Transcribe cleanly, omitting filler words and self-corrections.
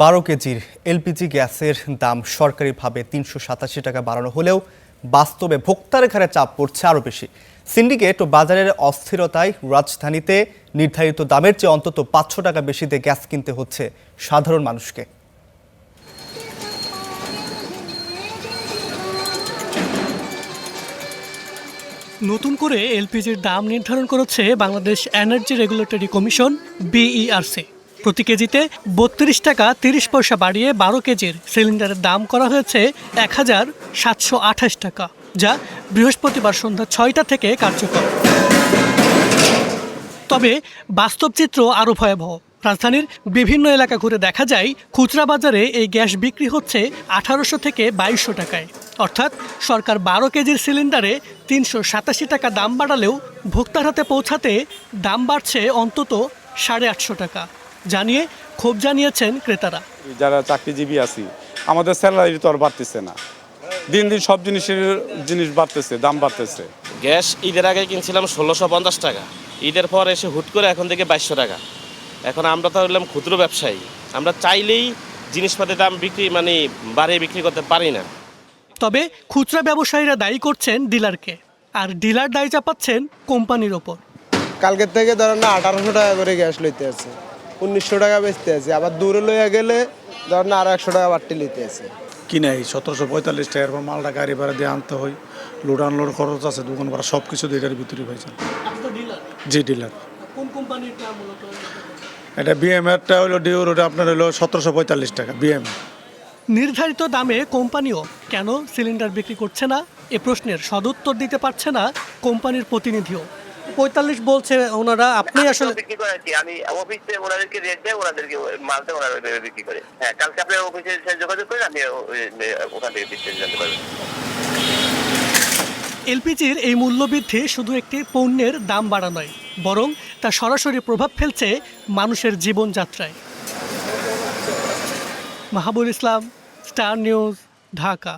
12 কেজির এলপিজি গ্যাসের দাম সরকারিভাবে ৩৮৭ টাকা বাড়ানো হলেও বাস্তবে ভোক্তার ঘাড়ে চাপ পড়ছে আরও বেশি। সিন্ডিকেট ও বাজারের অস্থিরতায় রাজধানীতে নির্ধারিত দামের চেয়ে অন্তত ৫০০ টাকা বেশি দিয়ে গ্যাস কিনতে হচ্ছে সাধারণ মানুষকে। নতুন করে এলপিজির দাম নির্ধারণ করেছে Bangladesh energy regulatory commission BERC. প্রতি কেজিতে ৩২ টাকা ৩০ পয়সা বাড়িয়ে ১২ কেজির সিলিন্ডারের দাম করা হয়েছে ১,৭২৮ টাকা, যা বৃহস্পতিবার সন্ধ্যা ৬টা থেকে কার্যকর। তবে বাস্তব চিত্র আরও ভয়াবহ। রাজধানীর বিভিন্ন এলাকা ঘুরে দেখা যায় খুচরা বাজারে এই গ্যাস বিক্রি হচ্ছে ১৮০০ থেকে ২২০০ টাকায়। অর্থাৎ সরকার ১২ কেজির সিলিন্ডারে ৩৮৭ টাকা দাম বাড়ালেও ভোক্তার হাতে পৌঁছাতে দাম বাড়ছে অন্তত ৮৫০ টাকা জানিয়ে ক্ষোভ জানিয়েছেন ক্রেতারা। যারা চাকরিজীবী আছি, আমাদের স্যালারি তো আর বাড়তেছে না, দিন দিন সব জিনিস বাড়তেছে, দাম বাড়তেছে। গ্যাস ঈদের আগে কিনছিলাম ১৬৫০ টাকা, ঈদের পর এসে হুট করে এখন থেকে ২২০০ টাকা। এখন আমরা তো হলাম ক্ষুদ্র ব্যবসায়ী, আমরা চাইলেই জিনিসপাতির দাম বাড়িয়ে বিক্রি করতে পারি না। তবে খুচরা ব্যবসায়ীরা দায়ী করছেন ডিলারকে, আর ডিলার দায় চাপাচ্ছেন কোম্পানির ওপর। কালকের থেকে ধরেন না ১৮০০ টাকা করে গ্যাস লইতে আছে, ১৯০০ টাকা বেচতে আছে, আবার দূরে লইয়া গেলে ধরেন না আরো ১০০ টাকা বাড়তি লইতে আছে। কিনে ১৭৪৫ টাকার পর মালটা গাড়ি ভাড়া দিয়ে আনতে হয়, লোড আনলোড খরচ আছে, দোকান ভাড়া সব কিছু এটার ভিতরে হয়েছে। জি ডিলার। কোন কোম্পানির মূলত? এটা বিএমআরটা হলো ডিউর, ওটা আপনার হলো ১৭৪৫ টাকা বিএম। নির্ধারিত দামে কোম্পানিও কেন সিলিন্ডার বিক্রি করছে না, এ প্রশ্নের সদুত্তর দিতে পারছে না কোম্পানির প্রতিনিধিও। ৪৫ বলছে ওনারা, আপনি আসলে বিক্রি করেছি আমি অফিসে ওনাদেরকে রেট দেয়, ওনাদেরকে মালটা ওনারা বিক্রি করে। হ্যাঁ, কালকে আপনার অফিসে যোগাযোগ করে আমি ওখান থেকে বিক্রি জানতে পারবেন। এলপিজির এই মূল্যবৃদ্ধি শুধু একটি পণ্যের দাম বাড়া নয়, বরং তা সরাসরি প্রভাব ফেলছে মানুষের জীবনযাত্রায়। মাহাবুল ইসলাম, স্টার নিউজ, ঢাকা।